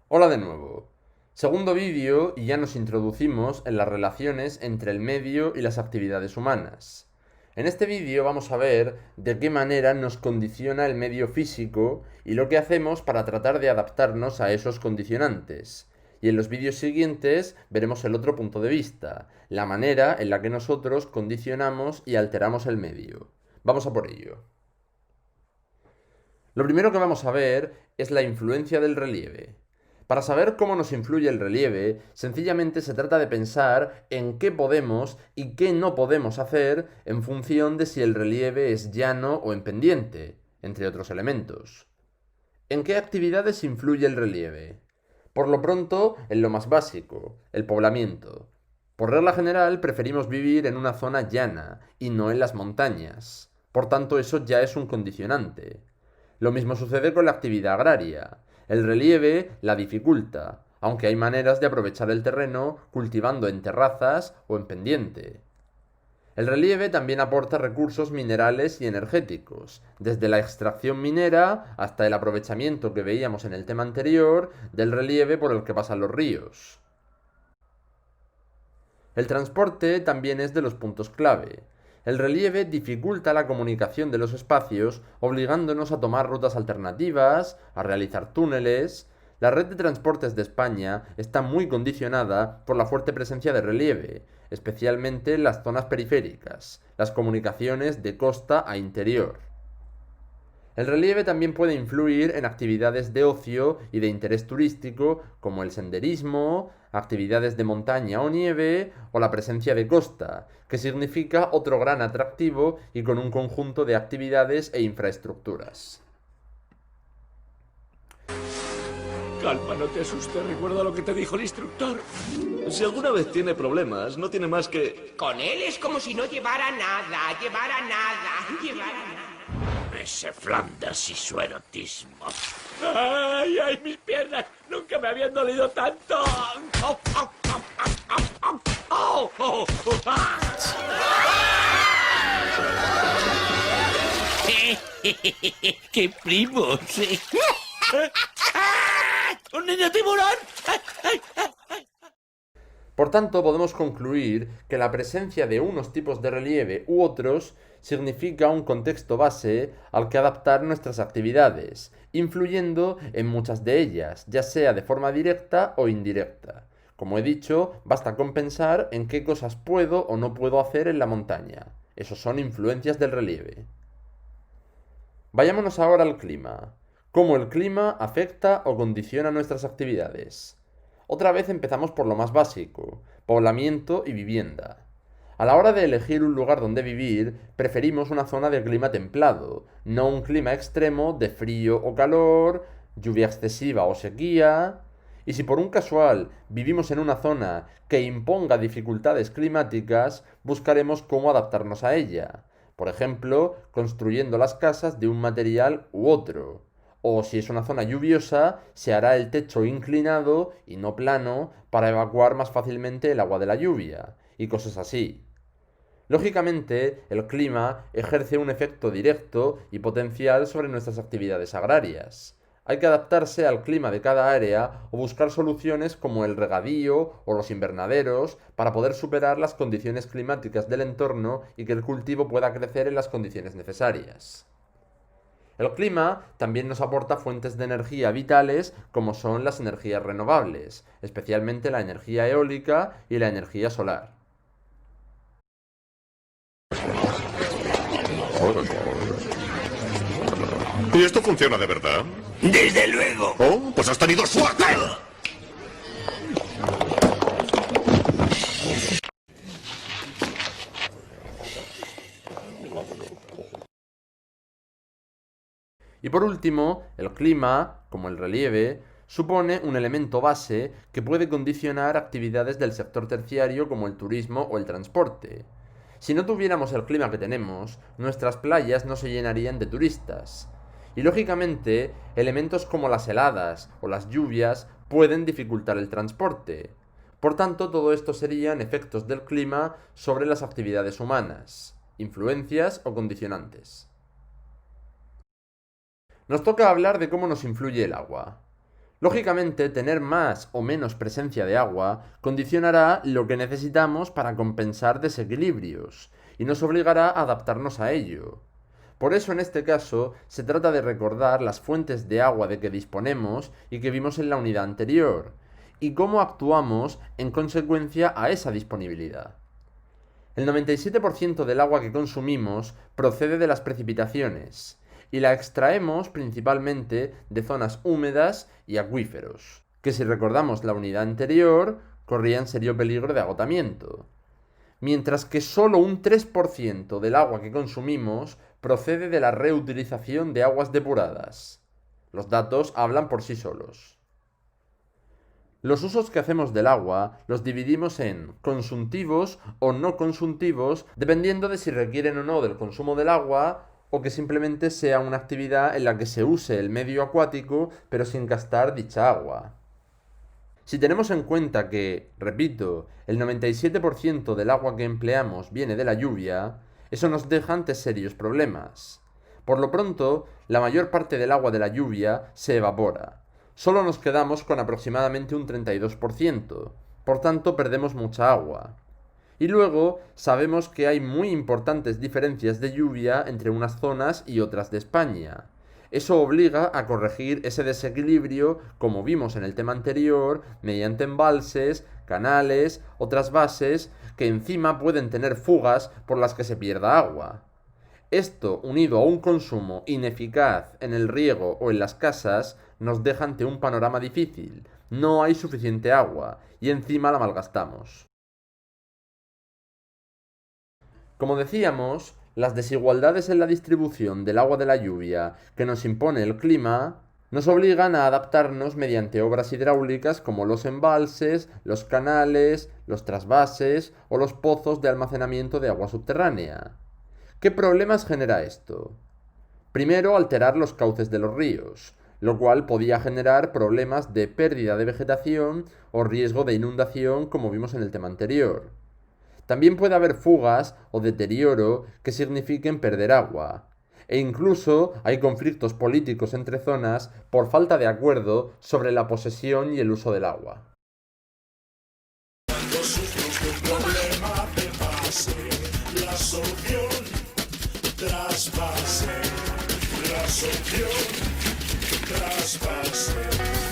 Hola de nuevo. Segundo vídeo y ya nos introducimos en las relaciones entre el medio y las actividades humanas. En este vídeo vamos a ver de qué manera nos condiciona el medio físico y lo que hacemos para tratar de adaptarnos a esos condicionantes. Y en los vídeos siguientes veremos el otro punto de vista, la manera en la que nosotros condicionamos y alteramos el medio. Vamos a por ello. Lo primero que vamos a ver es la influencia del relieve. Para saber cómo nos influye el relieve, sencillamente se trata de pensar en qué podemos y qué no podemos hacer en función de si el relieve es llano o en pendiente, entre otros elementos. ¿En qué actividades influye el relieve? Por lo pronto, en lo más básico, el poblamiento. Por regla general, preferimos vivir en una zona llana y no en las montañas. Por tanto, eso ya es un condicionante. Lo mismo sucede con la actividad agraria. El relieve la dificulta, aunque hay maneras de aprovechar el terreno cultivando en terrazas o en pendiente. El relieve también aporta recursos minerales y energéticos, desde la extracción minera hasta el aprovechamiento que veíamos en el tema anterior del relieve por el que pasan los ríos. El transporte también es de los puntos clave. El relieve dificulta la comunicación de los espacios, obligándonos a tomar rutas alternativas, a realizar túneles. La red de transportes de España está muy condicionada por la fuerte presencia de relieve, especialmente en las zonas periféricas, las comunicaciones de costa a interior. El relieve también puede influir en actividades de ocio y de interés turístico como el senderismo, actividades de montaña o nieve o la presencia de costa, que significa otro gran atractivo y con un conjunto de actividades e infraestructuras. Calma, no te asustes. Recuerda lo que te dijo el instructor. Si alguna vez tiene problemas, no tiene más que... Con él es como si no llevara nada, llevara nada, llevara nada. Ese Flanders y su erotismo. ¡Ay, ay, mis piernas! ¡Nunca me habían dolido tanto! ¡Oh, oh, oh, oh, oh, oh, oh, oh, ah! ¡Qué primos! ¡Un niño tiburón! Por tanto, podemos concluir que la presencia de unos tipos de relieve u otros significa un contexto base al que adaptar nuestras actividades, influyendo en muchas de ellas, ya sea de forma directa o indirecta. Como he dicho, basta con pensar en qué cosas puedo o no puedo hacer en la montaña. Esos son influencias del relieve. Vayámonos ahora al clima. ¿Cómo el clima afecta o condiciona nuestras actividades? Otra vez empezamos por lo más básico, poblamiento y vivienda. A la hora de elegir un lugar donde vivir, preferimos una zona de clima templado, no un clima extremo de frío o calor, lluvia excesiva o sequía. Y si por un casual vivimos en una zona que imponga dificultades climáticas, buscaremos cómo adaptarnos a ella. Por ejemplo, construyendo las casas de un material u otro. O si es una zona lluviosa, se hará el techo inclinado y no plano para evacuar más fácilmente el agua de la lluvia, y cosas así. Lógicamente, el clima ejerce un efecto directo y potencial sobre nuestras actividades agrarias. Hay que adaptarse al clima de cada área o buscar soluciones como el regadío o los invernaderos para poder superar las condiciones climáticas del entorno y que el cultivo pueda crecer en las condiciones necesarias. El clima también nos aporta fuentes de energía vitales como son las energías renovables, especialmente la energía eólica y la energía solar. ¿Y esto funciona de verdad? ¡Desde luego! Oh, pues has tenido suerte. Y por último, el clima, como el relieve, supone un elemento base que puede condicionar actividades del sector terciario como el turismo o el transporte. Si no tuviéramos el clima que tenemos, nuestras playas no se llenarían de turistas. Y lógicamente, elementos como las heladas o las lluvias pueden dificultar el transporte. Por tanto, todo esto serían efectos del clima sobre las actividades humanas, influencias o condicionantes. Nos toca hablar de cómo nos influye el agua. Lógicamente, tener más o menos presencia de agua condicionará lo que necesitamos para compensar desequilibrios y nos obligará a adaptarnos a ello. Por eso, en este caso, se trata de recordar las fuentes de agua de que disponemos y que vimos en la unidad anterior, y cómo actuamos en consecuencia a esa disponibilidad. El 97% del agua que consumimos procede de las precipitaciones, y la extraemos principalmente de zonas húmedas y acuíferos, que si recordamos la unidad anterior, corrían serio peligro de agotamiento. Mientras que solo un 3% del agua que consumimos procede de la reutilización de aguas depuradas. Los datos hablan por sí solos. Los usos que hacemos del agua los dividimos en consumtivos o no consumtivos, dependiendo de si requieren o no del consumo del agua o que simplemente sea una actividad en la que se use el medio acuático pero sin gastar dicha agua. Si tenemos en cuenta que, repito, el 97% del agua que empleamos viene de la lluvia, eso nos deja ante serios problemas. Por lo pronto, la mayor parte del agua de la lluvia se evapora. Solo nos quedamos con aproximadamente un 32%, por tanto perdemos mucha agua. Y luego sabemos que hay muy importantes diferencias de lluvia entre unas zonas y otras de España. Eso obliga a corregir ese desequilibrio, como vimos en el tema anterior, mediante embalses, canales o trasvases que encima pueden tener fugas por las que se pierda agua. Esto, unido a un consumo ineficaz en el riego o en las casas, nos deja ante un panorama difícil. No hay suficiente agua y encima la malgastamos. Como decíamos, las desigualdades en la distribución del agua de la lluvia que nos impone el clima nos obligan a adaptarnos mediante obras hidráulicas como los embalses, los canales, los trasvases o los pozos de almacenamiento de agua subterránea. ¿Qué problemas genera esto? Primero, alterar los cauces de los ríos, lo cual podía generar problemas de pérdida de vegetación o riesgo de inundación como vimos en el tema anterior. También puede haber fugas o deterioro que signifiquen perder agua. E incluso hay conflictos políticos entre zonas por falta de acuerdo sobre la posesión y el uso del agua.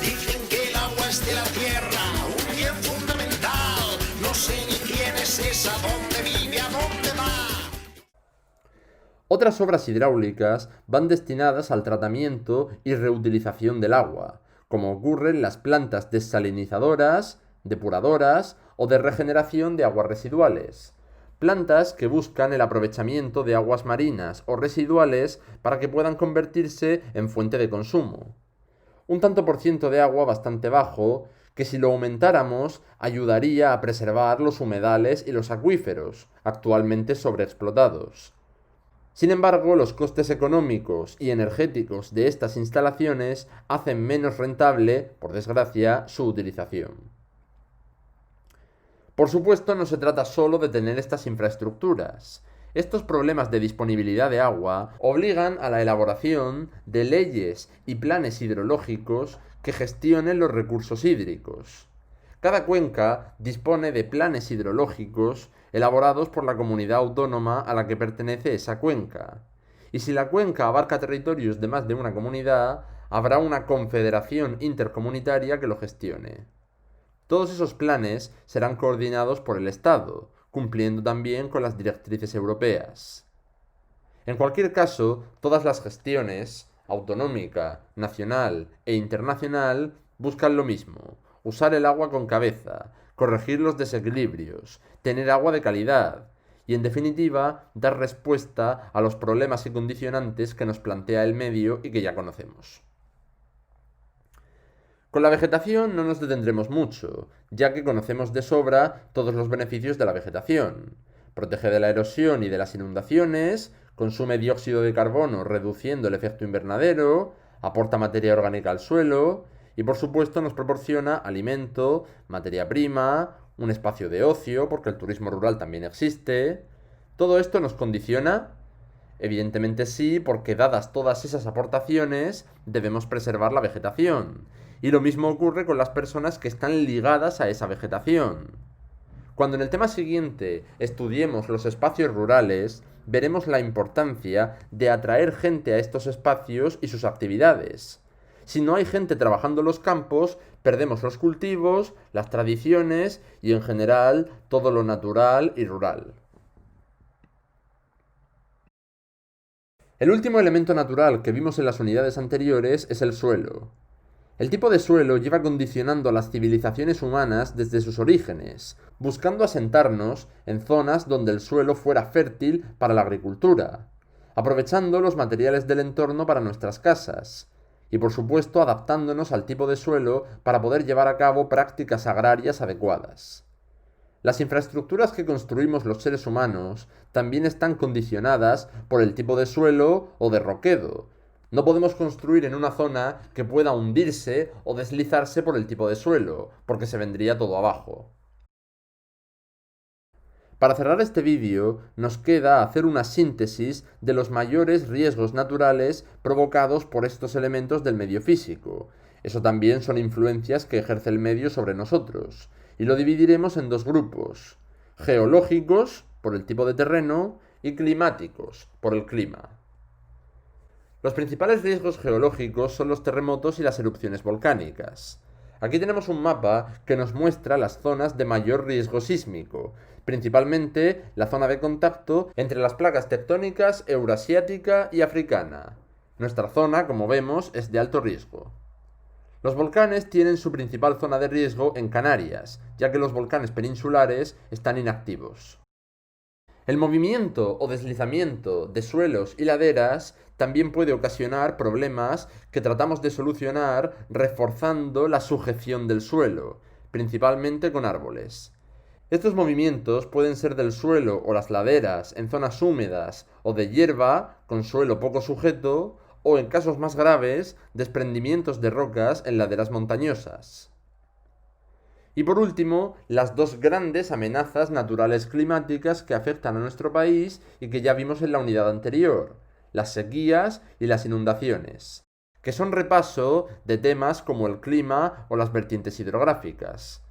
Dicen que el agua es de la tierra, un bien fundamental. No sé ni quién es esa, dónde vive, a dónde va. Otras obras hidráulicas van destinadas al tratamiento y reutilización del agua, como ocurre en las plantas desalinizadoras, depuradoras o de regeneración de aguas residuales. Plantas que buscan el aprovechamiento de aguas marinas o residuales para que puedan convertirse en fuente de consumo. Un tanto por ciento de agua bastante bajo, que si lo aumentáramos ayudaría a preservar los humedales y los acuíferos, actualmente sobreexplotados. Sin embargo, los costes económicos y energéticos de estas instalaciones hacen menos rentable, por desgracia, su utilización. Por supuesto, no se trata solo de tener estas infraestructuras. Estos problemas de disponibilidad de agua obligan a la elaboración de leyes y planes hidrológicos que gestionen los recursos hídricos. Cada cuenca dispone de planes hidrológicos elaborados por la comunidad autónoma a la que pertenece esa cuenca. Y si la cuenca abarca territorios de más de una comunidad, habrá una confederación intercomunitaria que lo gestione. Todos esos planes serán coordinados por el Estado, cumpliendo también con las directrices europeas. En cualquier caso, todas las gestiones, autonómica, nacional e internacional, buscan lo mismo: usar el agua con cabeza, corregir los desequilibrios, tener agua de calidad y, en definitiva, dar respuesta a los problemas y condicionantes que nos plantea el medio y que ya conocemos. Con la vegetación no nos detendremos mucho, ya que conocemos de sobra todos los beneficios de la vegetación. Protege de la erosión y de las inundaciones, consume dióxido de carbono reduciendo el efecto invernadero, aporta materia orgánica al suelo y por supuesto nos proporciona alimento, materia prima, un espacio de ocio, porque el turismo rural también existe. ¿Todo esto nos condiciona? Evidentemente sí, porque dadas todas esas aportaciones debemos preservar la vegetación. Y lo mismo ocurre con las personas que están ligadas a esa vegetación. Cuando en el tema siguiente estudiemos los espacios rurales, veremos la importancia de atraer gente a estos espacios y sus actividades. Si no hay gente trabajando en los campos, perdemos los cultivos, las tradiciones y en general todo lo natural y rural. El último elemento natural que vimos en las unidades anteriores es el suelo. El tipo de suelo lleva condicionando a las civilizaciones humanas desde sus orígenes, buscando asentarnos en zonas donde el suelo fuera fértil para la agricultura, aprovechando los materiales del entorno para nuestras casas, y por supuesto adaptándonos al tipo de suelo para poder llevar a cabo prácticas agrarias adecuadas. Las infraestructuras que construimos los seres humanos también están condicionadas por el tipo de suelo o de roquedo. No podemos construir en una zona que pueda hundirse o deslizarse por el tipo de suelo, porque se vendría todo abajo. Para cerrar este vídeo, nos queda hacer una síntesis de los mayores riesgos naturales provocados por estos elementos del medio físico. Eso también son influencias que ejerce el medio sobre nosotros, y lo dividiremos en dos grupos: geológicos, por el tipo de terreno, y climáticos, por el clima. Los principales riesgos geológicos son los terremotos y las erupciones volcánicas. Aquí tenemos un mapa que nos muestra las zonas de mayor riesgo sísmico, principalmente la zona de contacto entre las placas tectónicas eurasiática y africana. Nuestra zona, como vemos, es de alto riesgo. Los volcanes tienen su principal zona de riesgo en Canarias, ya que los volcanes peninsulares están inactivos. El movimiento o deslizamiento de suelos y laderas también puede ocasionar problemas que tratamos de solucionar reforzando la sujeción del suelo, principalmente con árboles. Estos movimientos pueden ser del suelo o las laderas en zonas húmedas o de hierba con suelo poco sujeto, o en casos más graves, desprendimientos de rocas en laderas montañosas. Y por último, las dos grandes amenazas naturales climáticas que afectan a nuestro país y que ya vimos en la unidad anterior: las sequías y las inundaciones, que son repaso de temas como el clima o las vertientes hidrográficas.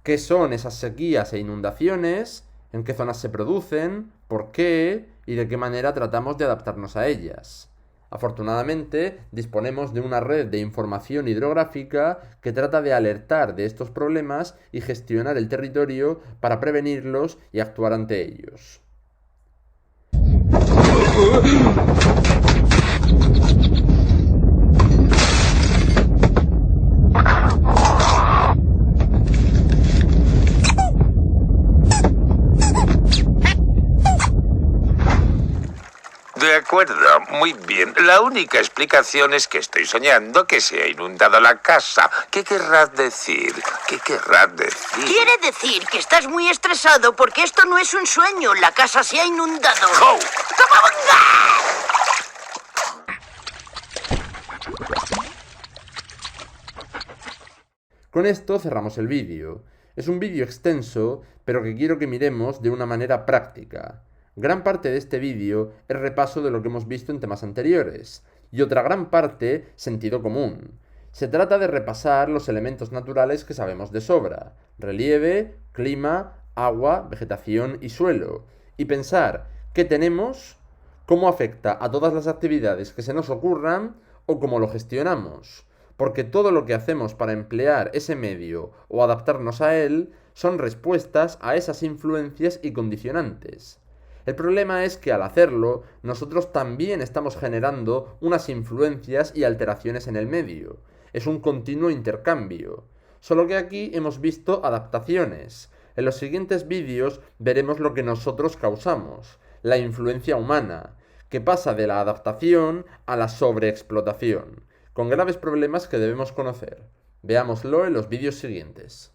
¿Qué son esas sequías e inundaciones? ¿En qué zonas se producen? ¿Por qué? ¿Y de qué manera tratamos de adaptarnos a ellas? Afortunadamente, disponemos de una red de información hidrográfica que trata de alertar de estos problemas y gestionar el territorio para prevenirlos y actuar ante ellos. De acuerdo, muy bien. La única explicación es que estoy soñando que se ha inundado la casa. ¿Qué querrás decir? ¿Qué querrás decir? Quiere decir que estás muy estresado porque esto no es un sueño. La casa se ha inundado. ¡Oh! Con esto cerramos el vídeo. Es un vídeo extenso, pero que quiero que miremos de una manera práctica. Gran parte de este vídeo es repaso de lo que hemos visto en temas anteriores, y otra gran parte sentido común. Se trata de repasar los elementos naturales que sabemos de sobra: relieve, clima, agua, vegetación y suelo, y pensar qué tenemos, cómo afecta a todas las actividades que se nos ocurran o cómo lo gestionamos, porque todo lo que hacemos para emplear ese medio o adaptarnos a él son respuestas a esas influencias y condicionantes. El problema es que al hacerlo, nosotros también estamos generando unas influencias y alteraciones en el medio. Es un continuo intercambio. Solo que aquí hemos visto adaptaciones. En los siguientes vídeos veremos lo que nosotros causamos, la influencia humana, que pasa de la adaptación a la sobreexplotación, con graves problemas que debemos conocer. Veámoslo en los vídeos siguientes.